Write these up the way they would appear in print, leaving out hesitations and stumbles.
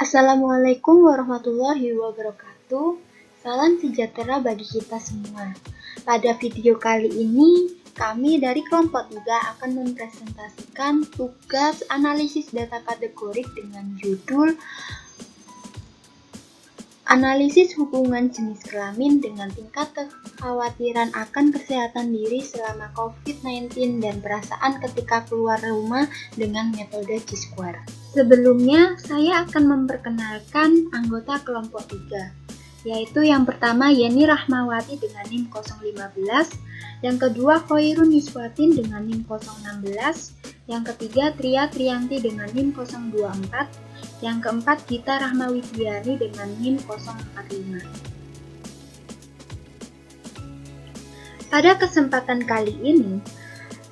Assalamualaikum warahmatullahi wabarakatuh. Salam sejahtera bagi kita semua. Pada video kali ini, kami dari kelompok 3 akan mempresentasikan tugas analisis data kategorik dengan judul Analisis hubungan jenis kelamin dengan tingkat kekhawatiran akan kesehatan diri selama COVID-19 dan perasaan ketika keluar rumah dengan metode G-Square. Sebelumnya, saya akan memperkenalkan anggota kelompok 3, yaitu yang pertama Yeni Rahmawati dengan NIM 015, yang kedua Khoirun Niswatin dengan NIM 016, yang ketiga Tria Trianti dengan NIM 024, yang keempat Gita Rahmawidiani dengan NIM 045. Pada kesempatan kali ini,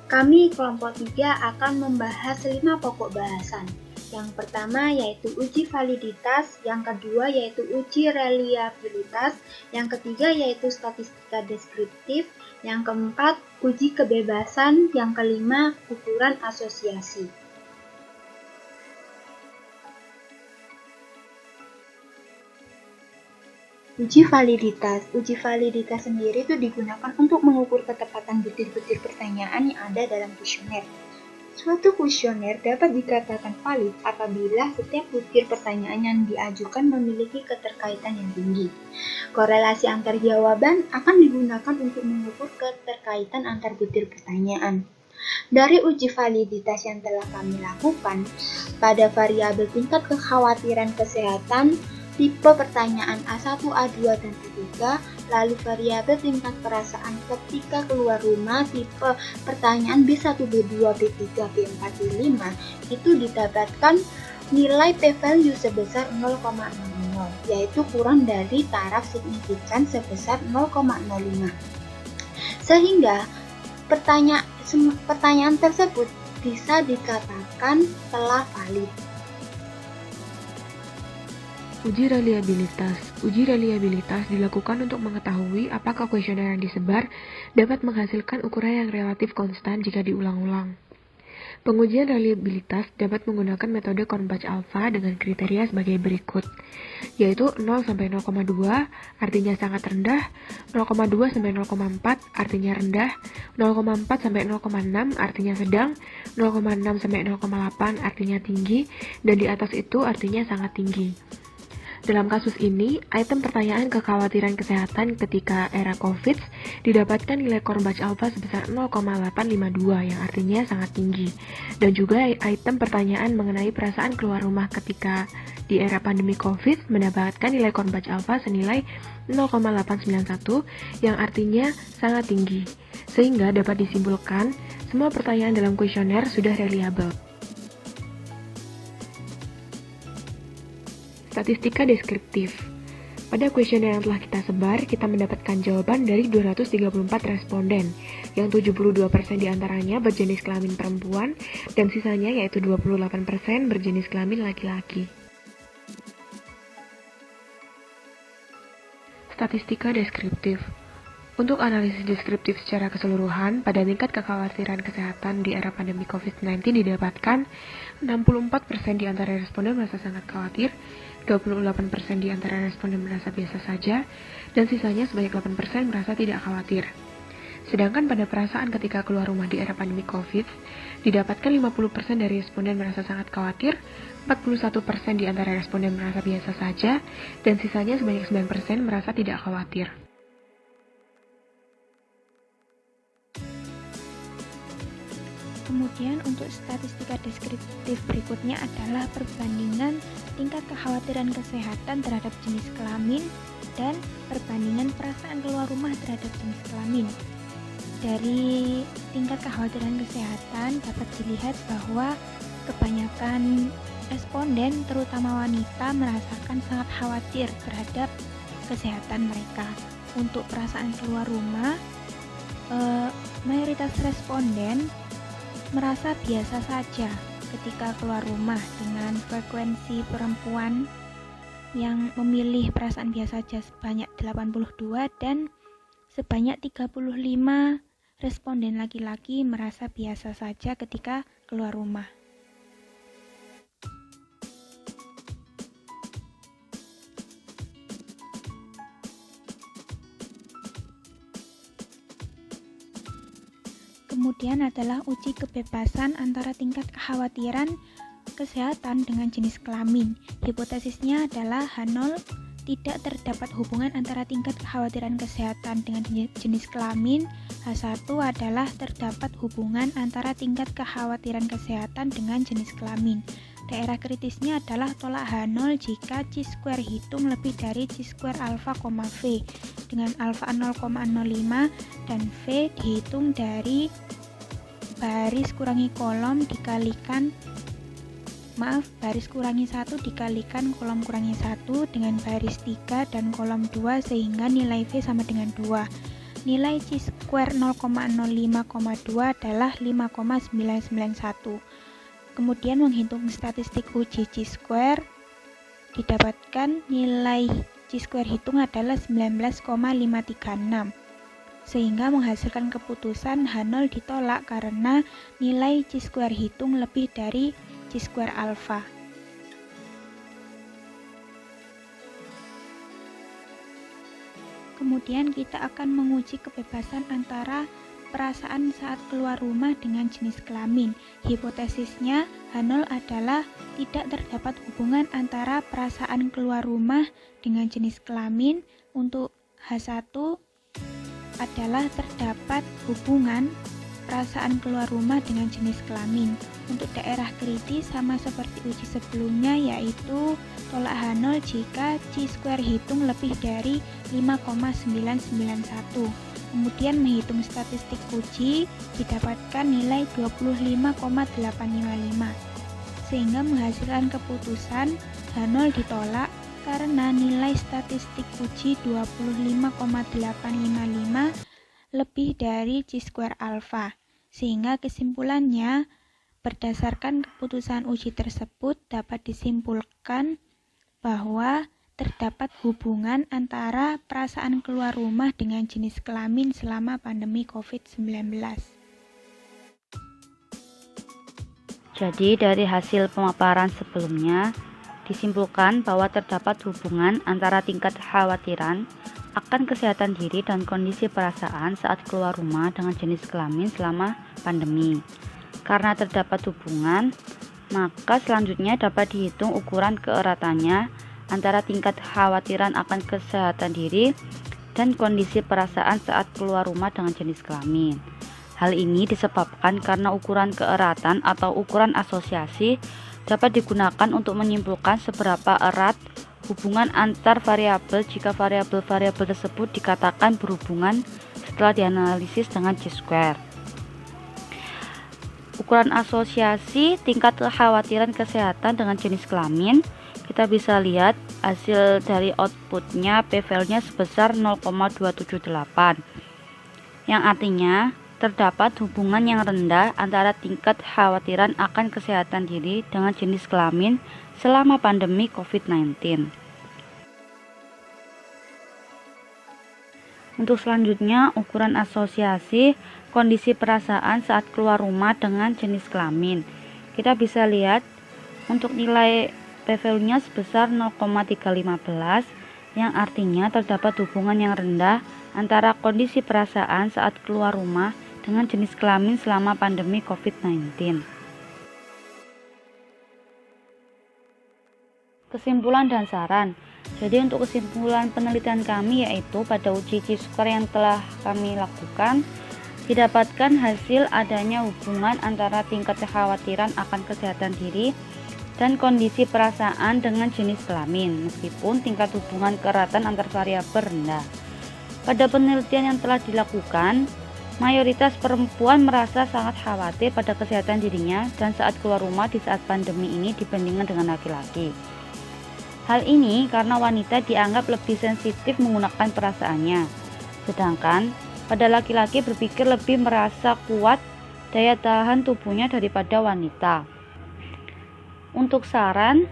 kami kelompok 3 akan membahas 5 pokok bahasan. Yang pertama yaitu uji validitas, yang kedua yaitu uji reliabilitas, yang ketiga yaitu statistika deskriptif, yang keempat uji kebebasan, yang kelima ukuran asosiasi. Uji validitas sendiri itu digunakan untuk mengukur ketepatan butir-butir pertanyaan yang ada dalam kuesioner. Suatu kuesioner dapat dikatakan valid apabila setiap butir pertanyaan yang diajukan memiliki keterkaitan yang tinggi. Korelasi antar jawaban akan digunakan untuk mengukur keterkaitan antar butir pertanyaan. Dari uji validitas yang telah kami lakukan, pada variabel tingkat kekhawatiran kesehatan, tipe pertanyaan A1, A2, dan A3, lalu variabel tingkat perasaan ketika keluar rumah, tipe pertanyaan B1, B2, B3, B4, B5, itu didapatkan nilai p-value sebesar 0,00, yaitu kurang dari taraf signifikan sebesar 0,05. Sehingga pertanyaan tersebut bisa dikatakan telah valid. Uji reliabilitas dilakukan untuk mengetahui apakah kuesioner yang disebar dapat menghasilkan ukuran yang relatif konstan jika diulang-ulang. Pengujian reliabilitas dapat menggunakan metode Cronbach alpha dengan kriteria sebagai berikut, yaitu 0 sampai 0,2 artinya sangat rendah, 0,2 sampai 0,4 artinya rendah, 0,4 sampai 0,6 artinya sedang, 0,6 sampai 0,8 artinya tinggi, dan di atas itu artinya sangat tinggi. Dalam kasus ini, item pertanyaan kekhawatiran kesehatan ketika era COVID didapatkan nilai Cronbach alpha sebesar 0,852 yang artinya sangat tinggi. Dan juga item pertanyaan mengenai perasaan keluar rumah ketika di era pandemi COVID mendapatkan nilai Cronbach alpha senilai 0,891 yang artinya sangat tinggi. Sehingga dapat disimpulkan semua pertanyaan dalam kuesioner sudah reliabel. Statistika deskriptif. Pada kuesioner yang telah kita sebar, kita mendapatkan jawaban dari 234 responden, yang 72% diantaranya berjenis kelamin perempuan, dan sisanya yaitu 28% berjenis kelamin laki-laki. Statistika deskriptif. Untuk analisis deskriptif secara keseluruhan, pada tingkat kekhawatiran kesehatan di era pandemi COVID-19 didapatkan 64% di antara responden merasa sangat khawatir, 28% di antara responden merasa biasa saja, dan sisanya sebanyak 8% merasa tidak khawatir. Sedangkan pada perasaan ketika keluar rumah di era pandemi COVID, didapatkan 50% dari responden merasa sangat khawatir, 41% di antara responden merasa biasa saja, dan sisanya sebanyak 9% merasa tidak khawatir. Kemudian untuk statistika deskriptif berikutnya adalah perbandingan tingkat kekhawatiran kesehatan terhadap jenis kelamin dan perbandingan perasaan keluar rumah terhadap jenis kelamin. Dari tingkat kekhawatiran kesehatan dapat dilihat bahwa kebanyakan responden, terutama wanita, merasakan sangat khawatir terhadap kesehatan mereka. Untuk perasaan keluar rumah, mayoritas responden merasa biasa saja ketika keluar rumah, dengan frekuensi perempuan yang memilih perasaan biasa saja sebanyak 82 dan sebanyak 35 responden laki-laki merasa biasa saja ketika keluar rumah. Kemudian adalah uji kebebasan antara tingkat kekhawatiran kesehatan dengan jenis kelamin. Hipotesisnya adalah H0 tidak terdapat hubungan antara tingkat kekhawatiran kesehatan dengan jenis kelamin. H1 adalah terdapat hubungan antara tingkat kekhawatiran kesehatan dengan jenis kelamin. Daerah kritisnya adalah tolak H0 jika chi-square hitung lebih dari chi-square alfa, V dengan alfa 0,05 dan V dihitung dari baris kurangi kolom dikalikan baris kurangi 1 dikalikan kolom kurangi 1 dengan baris 3 dan kolom 2 sehingga nilai V sama dengan 2. Nilai chi-square 0,05,2 adalah 5,991. Kemudian menghitung statistik uji chi-square didapatkan nilai chi-square hitung adalah 19,536. Sehingga menghasilkan keputusan H0 ditolak karena nilai chi-square hitung lebih dari chi-square alfa. Kemudian kita akan menguji kebebasan antara perasaan saat keluar rumah dengan jenis kelamin. Hipotesisnya H0 adalah tidak terdapat hubungan antara perasaan keluar rumah dengan jenis kelamin. Untuk H1 adalah terdapat hubungan perasaan keluar rumah dengan jenis kelamin. Untuk daerah kritis sama seperti uji sebelumnya, yaitu tolak H0 jika chi-square hitung lebih dari 5,991. Kemudian menghitung statistik uji didapatkan nilai 25,855 sehingga menghasilkan keputusan H0 ditolak karena nilai statistik uji 25,855 lebih dari chi-square alfa. Sehingga kesimpulannya, berdasarkan keputusan uji tersebut dapat disimpulkan bahwa terdapat hubungan antara perasaan keluar rumah dengan jenis kelamin selama pandemi COVID-19. Jadi dari hasil pemaparan sebelumnya disimpulkan bahwa terdapat hubungan antara tingkat kekhawatiran akan kesehatan diri dan kondisi perasaan saat keluar rumah dengan jenis kelamin selama pandemi. Karena terdapat hubungan, maka selanjutnya dapat dihitung ukuran keeratannya antara tingkat kekhawatiran akan kesehatan diri dan kondisi perasaan saat keluar rumah dengan jenis kelamin. Hal ini disebabkan karena ukuran keeratan atau ukuran asosiasi dapat digunakan untuk menyimpulkan seberapa erat hubungan antar variabel jika variabel-variabel tersebut dikatakan berhubungan setelah dianalisis dengan chi-square. Ukuran asosiasi tingkat kekhawatiran kesehatan dengan jenis kelamin, kita bisa lihat hasil dari outputnya p-value-nya sebesar 0,278, yang artinya terdapat hubungan yang rendah antara tingkat kekhawatiran akan kesehatan diri dengan jenis kelamin selama pandemi COVID-19. Untuk selanjutnya, ukuran asosiasi kondisi perasaan saat keluar rumah dengan jenis kelamin. Kita bisa lihat untuk nilai p-value-nya sebesar 0,315, yang artinya terdapat hubungan yang rendah antara kondisi perasaan saat keluar rumah dengan jenis kelamin selama pandemi COVID-19. Kesimpulan dan saran. Jadi untuk kesimpulan penelitian kami yaitu pada uji chi-square yang telah kami lakukan, didapatkan hasil adanya hubungan antara tingkat kekhawatiran akan kesehatan diri dan kondisi perasaan dengan jenis kelamin, meskipun tingkat hubungan keeratan antar variabel rendah. Pada penelitian yang telah dilakukan, mayoritas perempuan merasa sangat khawatir pada kesehatan dirinya dan saat keluar rumah di saat pandemi ini dibandingkan dengan laki-laki. Hal ini karena wanita dianggap lebih sensitif menggunakan perasaannya, sedangkan pada laki-laki berpikir lebih merasa kuat daya tahan tubuhnya daripada wanita. Untuk saran,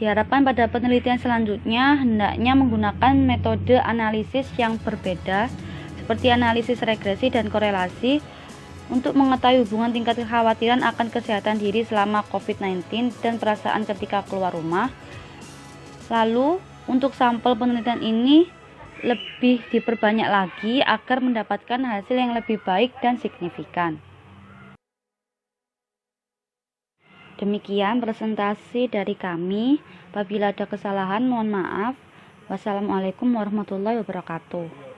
diharapkan pada penelitian selanjutnya hendaknya menggunakan metode analisis yang berbeda seperti analisis regresi dan korelasi untuk mengetahui hubungan tingkat kekhawatiran akan kesehatan diri selama COVID-19 dan perasaan ketika keluar rumah. Lalu, untuk sampel penelitian ini lebih diperbanyak lagi agar mendapatkan hasil yang lebih baik dan signifikan. Demikian presentasi dari kami. Apabila ada kesalahan, mohon maaf. Wassalamualaikum warahmatullahi wabarakatuh.